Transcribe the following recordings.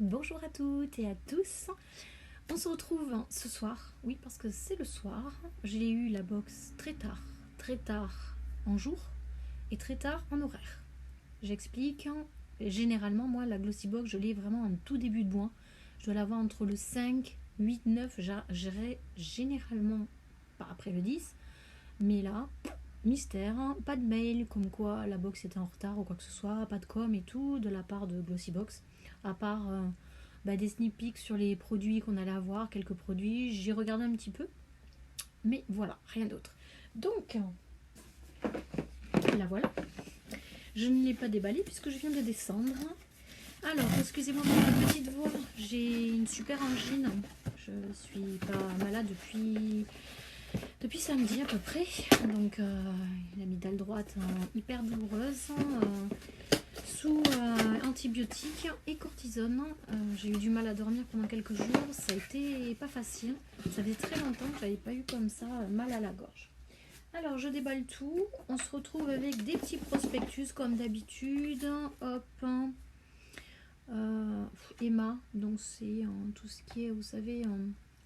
Bonjour à toutes et à tous. On se retrouve ce soir, oui parce que c'est le soir. J'ai eu la box très tard en jour et très tard en horaire. J'explique. Généralement, moi, la Glossy Box, je l'ai vraiment en tout début de mois. Je dois l'avoir entre le 5, 8, 9. J'irai généralement pas après le 10. Mais là, mystère, pas de mail comme quoi la box était en retard ou quoi que ce soit, pas de com et tout de la part de Glossy Box, à part des sneak peeks sur les produits qu'on allait avoir, quelques produits, j'ai regardé un petit peu, mais voilà, rien d'autre. Donc, la voilà. Je ne l'ai pas déballée puisque je viens de descendre. Alors, excusez-moi pour ma petite voix, j'ai une super angine. Je suis pas malade depuis samedi à peu près. Donc, l'amygdale droite hyper douloureuse, sous antibiotiques et cortisone. J'ai eu du mal à dormir pendant quelques jours. Ça a été pas facile. Ça faisait très longtemps que j'avais pas eu comme ça mal à la gorge. Alors, je déballe tout. On se retrouve avec des petits prospectus comme d'habitude. Hop. Emma, donc c'est tout ce qui est, vous savez,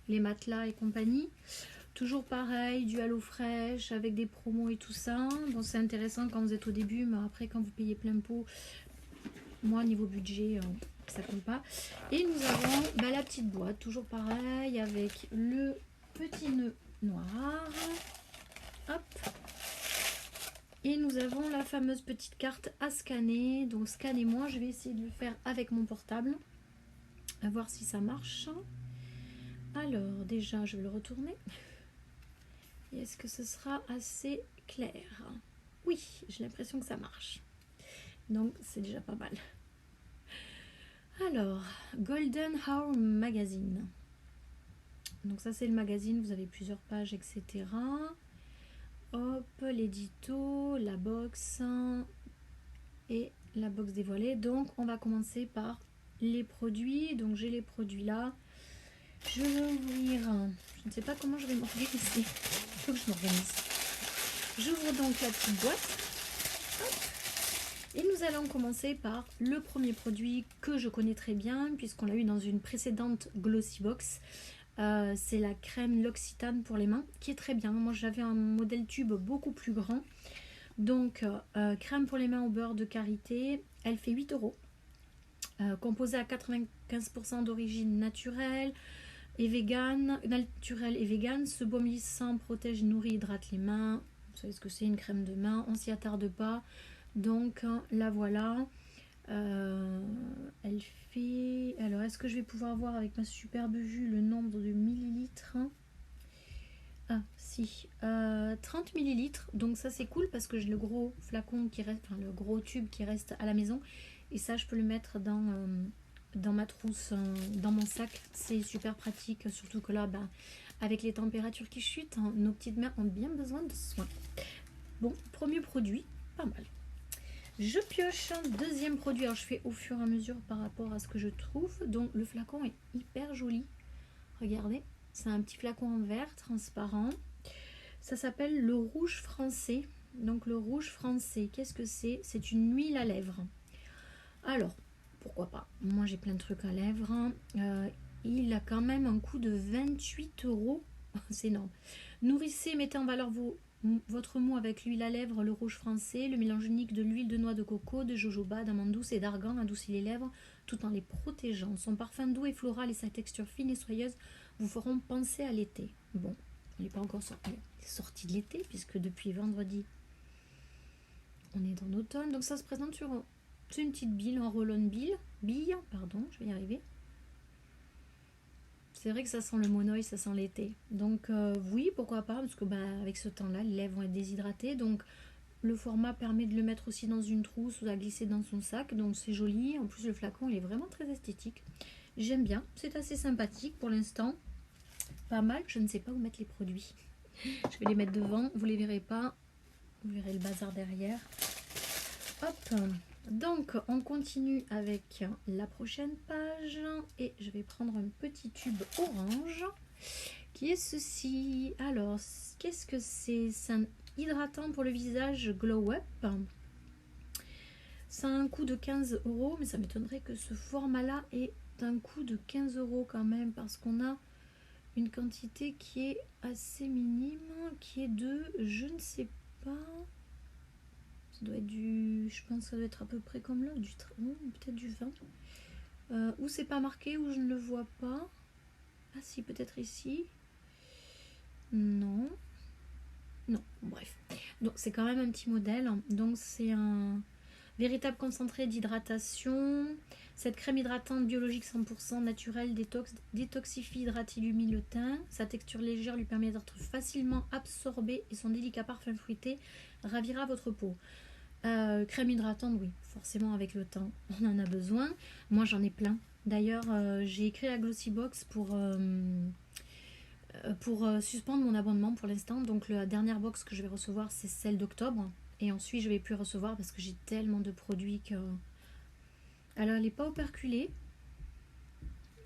les matelas et compagnie. Toujours pareil, du HelloFresh avec des promos et tout ça. Bon, c'est intéressant quand vous êtes au début, mais après, quand vous payez plein pot, moi, niveau budget, ça compte pas. Et nous avons la petite boîte, toujours pareil, avec le petit nœud noir. Hop. Et nous avons la fameuse petite carte à scanner. Donc, scannez-moi. Je vais essayer de le faire avec mon portable. À voir si ça marche. Alors, déjà, je vais le retourner. Et est-ce que ce sera assez clair? Oui, j'ai l'impression que ça marche. Donc, c'est déjà pas mal. Alors, Golden Hour Magazine. Donc ça, c'est le magazine. Vous avez plusieurs pages, etc. Hop, l'édito, la box et la box dévoilée. Donc, on va commencer par les produits. Donc, j'ai les produits là. Je vais ouvrir. Je ne sais pas comment je vais m'organiser. Il faut que je m'organise. J'ouvre donc la petite boîte. Hop. Et nous allons commencer par le premier produit que je connais très bien, puisqu'on l'a eu dans une précédente Glossy Box. C'est la crème L'Occitane pour les mains, qui est très bien. Moi, j'avais un modèle tube beaucoup plus grand. Donc, crème pour les mains au beurre de karité. Elle fait 8 euros. Composée à 95% d'origine naturelle et vegan, naturel et vegan. Ce baume lissant protège, nourrit, hydrate les mains. Vous savez ce que c'est, une crème de main. On s'y attarde pas. Donc, la voilà. Elle fait... Alors, est-ce que je vais pouvoir voir avec ma superbe vue le nombre de millilitres? Ah, si. 30 millilitres. Donc, ça, c'est cool parce que j'ai le gros flacon qui reste... Enfin, le gros tube qui reste à la maison. Et ça, je peux le mettre dans ma trousse, dans mon sac. C'est super pratique. Surtout que là, avec les températures qui chutent, nos petites mains ont bien besoin de soins. Bon, premier produit, pas mal. Je pioche un deuxième produit. Alors, je fais au fur et à mesure par rapport à ce que je trouve. Donc, le flacon est hyper joli. Regardez, c'est un petit flacon en verre transparent. Ça s'appelle le rouge français. Donc, le rouge français, qu'est-ce que c'est? C'est une huile à lèvres. Alors, pourquoi pas? Moi, j'ai plein de trucs à lèvres. Il a quand même un coût de 28 euros. C'est énorme. Nourrissez, mettez en valeur votre mou avec l'huile à lèvres, le rouge français, le mélange unique de l'huile de noix de coco, de jojoba, d'amande douce et d'argan adoucit les lèvres tout en les protégeant. Son parfum doux et floral et sa texture fine et soyeuse vous feront penser à l'été. Bon, il n'est pas encore sorti de l'été puisque depuis vendredi, on est dans l'automne. Donc ça se présente sur une petite bille, en roll-on bille, pardon, je vais y arriver. C'est vrai que ça sent le monoeil, ça sent l'été. Donc oui, pourquoi pas, parce que avec ce temps-là, les lèvres vont être déshydratées. Donc le format permet de le mettre aussi dans une trousse ou à glisser dans son sac. Donc c'est joli. En plus, le flacon, il est vraiment très esthétique. J'aime bien. C'est assez sympathique pour l'instant. Pas mal. Je ne sais pas où mettre les produits. Je vais les mettre devant. Vous les verrez pas. Vous verrez le bazar derrière. Hop. Donc, on continue avec la prochaine page et je vais prendre un petit tube orange qui est ceci. Alors, qu'est-ce que c'est? C'est un hydratant pour le visage Glow Up. Ça a un coût de 15 euros, mais ça m'étonnerait que ce format-là ait un coût de 15 euros quand même, parce qu'on a une quantité qui est assez minime, qui est de, je ne sais pas, ça doit être du, je pense que ça doit être à peu près comme là, peut-être du 20, ou c'est pas marqué, ou je ne le vois pas. Ah si, peut-être ici. Non. Non, bref. Donc c'est quand même un petit modèle. Donc c'est un véritable concentré d'hydratation. Cette crème hydratante biologique 100% naturelle détoxifie, hydrate, illumine le teint. Sa texture légère lui permet d'être facilement absorbée et son délicat parfum fruité ravira votre peau. Crème hydratante, oui, forcément avec le temps, on en a besoin. Moi j'en ai plein. D'ailleurs, j'ai écrit à Glossybox pour suspendre mon abonnement pour l'instant. Donc la dernière box que je vais recevoir, c'est celle d'octobre. Et ensuite, je vais plus recevoir parce que j'ai tellement de produits que... Alors, elle n'est pas operculée.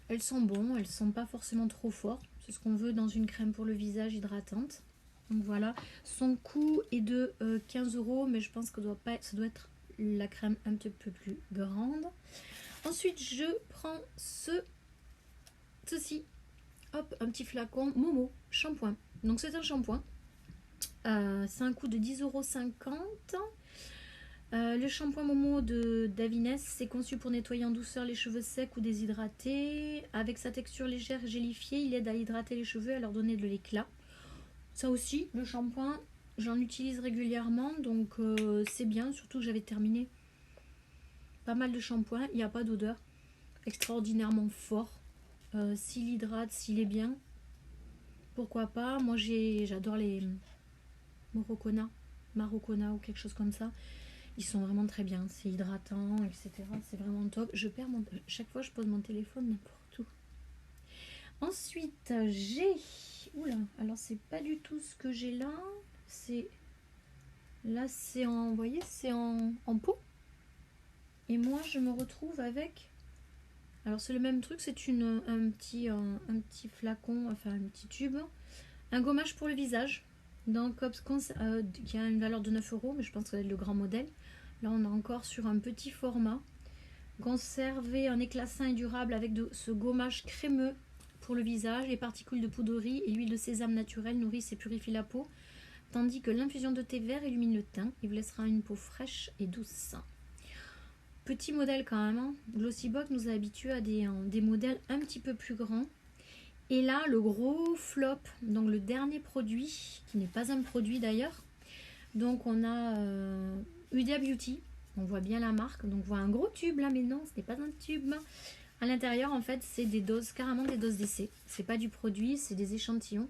Elles sont bonnes, elles sont pas forcément trop fortes. C'est ce qu'on veut dans une crème pour le visage hydratante. Donc voilà, son coût est de 15 euros, mais je pense que ça doit être la crème un petit peu plus grande. Ensuite, je prends ceci. Hop, un petit flacon Momo shampoing. Donc c'est un shampoing. C'est un coût de 10,50 €. Le shampoing Momo de Davines, c'est conçu pour nettoyer en douceur les cheveux secs ou déshydratés. Avec sa texture légère et gélifiée, il aide à hydrater les cheveux et à leur donner de l'éclat. Ça aussi, le shampoing, j'en utilise régulièrement, donc c'est bien. Surtout que j'avais terminé pas mal de shampoings. Il n'y a pas d'odeur, extraordinairement fort. S'il hydrate, s'il est bien, pourquoi pas. Moi j'adore les Marocona ou quelque chose comme ça. Ils sont vraiment très bien, c'est hydratant, etc. C'est vraiment top. Chaque fois je pose mon téléphone n'importe où. Ensuite j'ai, oula, alors c'est pas du tout ce que j'ai là. Là c'est en, vous voyez, c'est en pot. Et moi je me retrouve avec, alors c'est le même truc, c'est un petit flacon, enfin un petit tube, un gommage pour le visage. Donc qui a une valeur de 9 euros, mais je pense que c'est le grand modèle. Là on est encore sur un petit format. Conserver un éclat sain et durable avec ce gommage crémeux pour le visage. Les particules de poudre de riz et l'huile de sésame naturelle nourrissent et purifient la peau, tandis que l'infusion de thé vert illumine le teint et vous laissera une peau fraîche et douce. Petit modèle quand même, hein. Glossybox nous a habitués à des modèles un petit peu plus grands. Et là, le gros flop, donc le dernier produit, qui n'est pas un produit d'ailleurs. Donc on a Huda Beauty, on voit bien la marque, donc on voit un gros tube là, mais non, ce n'est pas un tube. À l'intérieur, en fait, c'est des doses, carrément des doses d'essai. C'est pas du produit, c'est des échantillons.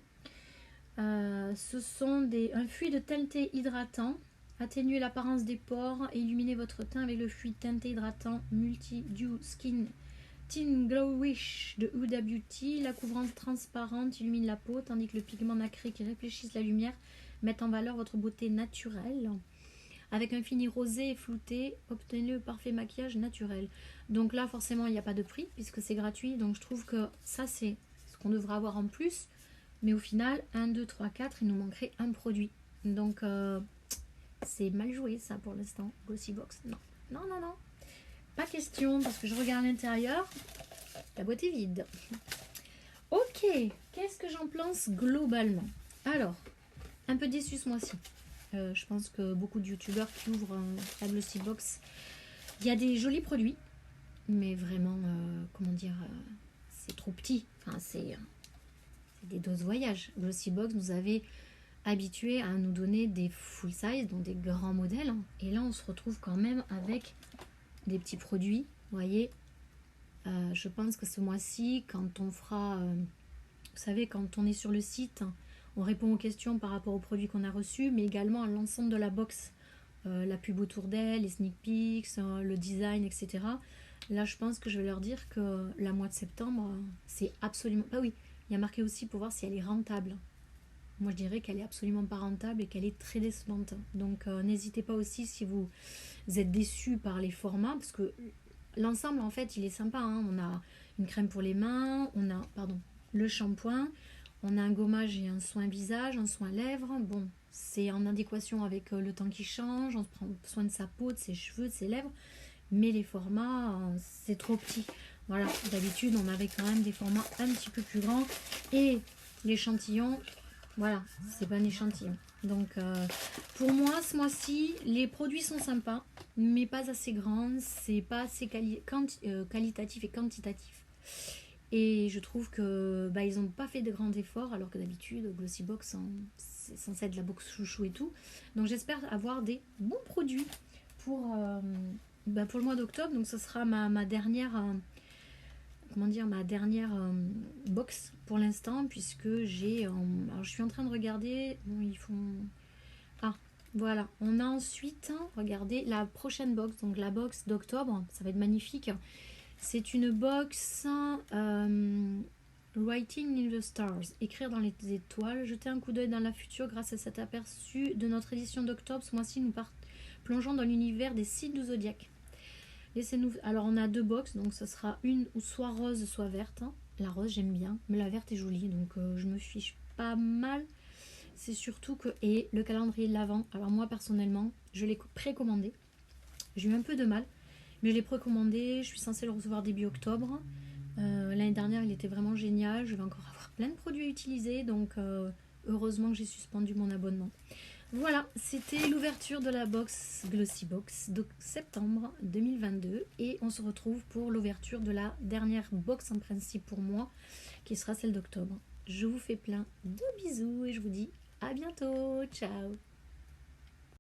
Ce sont un fluide teinté hydratant. Atténuer l'apparence des pores et illuminer votre teint avec le fluide teinté hydratant Multi-Dew Skin Teen Glow Wish de Huda Beauty. La couvrance transparente illumine la peau, tandis que le pigment nacré qui réfléchisse la lumière met en valeur votre beauté naturelle. Avec un fini rosé et flouté, obtenez le parfait maquillage naturel. Donc là, forcément, il n'y a pas de prix puisque c'est gratuit. Donc je trouve que ça, c'est ce qu'on devrait avoir en plus. Mais au final, 1, 2, 3, 4, il nous manquerait un produit. Donc c'est mal joué ça pour l'instant. Glossybox, non. Non, non, non. Pas question parce que je regarde l'intérieur. La boîte est vide. Ok, qu'est-ce que j'en pense globalement? Alors, un peu déçu ce mois-ci. Je pense que beaucoup de youtubeurs qui ouvrent la Glossybox, il y a des jolis produits, mais vraiment, comment dire, c'est trop petit. Enfin, c'est des doses voyage. Glossybox nous avait habitués à nous donner des full size, donc des grands modèles. Et là, on se retrouve quand même avec des petits produits. Vous voyez, je pense que ce mois-ci, quand on fera, vous savez, quand on est sur le site, on répond aux questions par rapport aux produits qu'on a reçus, mais également à l'ensemble de la box, la pub autour d'elle, les sneak peeks, le design, etc. Là, je pense que je vais leur dire que la mois de septembre, c'est absolument... Ah oui, il y a marqué aussi pour voir si elle est rentable. Moi, je dirais qu'elle est absolument pas rentable et qu'elle est très décevante. Donc, n'hésitez pas aussi si vous êtes déçus par les formats, parce que l'ensemble, en fait, il est sympa, hein. On a une crème pour les mains, on a, le shampoing, On a un gommage et un soin visage, un soin lèvres. Bon, c'est en adéquation avec le temps qui change, on se prend soin de sa peau, de ses cheveux, de ses lèvres. Mais les formats, c'est trop petit. Voilà, d'habitude, on avait quand même des formats un petit peu plus grands. Et l'échantillon, voilà, c'est pas un échantillon. Donc, pour moi, ce mois-ci, les produits sont sympas, mais pas assez grands. C'est pas assez qualitatif et quantitatif. Et je trouve que ils n'ont pas fait de grands efforts, alors que d'habitude, Glossybox, c'est censé être la box chouchou et tout. Donc, j'espère avoir des bons produits pour le mois d'octobre. Donc, ce sera ma dernière... ma dernière box pour l'instant, puisque j'ai alors je suis en train de regarder. Bon, ils font voilà, on a ensuite regardez la prochaine box, donc la box d'octobre, ça va être magnifique. C'est une box Writing in the Stars, écrire dans les étoiles, jeter un coup d'œil dans la future grâce à cet aperçu de notre édition d'octobre. Ce mois-ci, nous plongeons dans l'univers des signes du zodiaque. Laissez-nous. Alors on a deux box, donc ça sera une ou soit rose, soit verte. La rose j'aime bien, mais la verte est jolie, donc je me fiche pas mal. C'est surtout que et le calendrier de l'Avent. Alors moi personnellement, je l'ai précommandé. J'ai eu un peu de mal, mais je l'ai précommandé. Je suis censée le recevoir début octobre. L'année dernière, il était vraiment génial. Je vais encore avoir plein de produits à utiliser, donc heureusement que j'ai suspendu mon abonnement. Voilà, c'était l'ouverture de la box Glossybox de septembre 2022 et on se retrouve pour l'ouverture de la dernière box en principe pour moi qui sera celle d'octobre. Je vous fais plein de bisous et je vous dis à bientôt, ciao.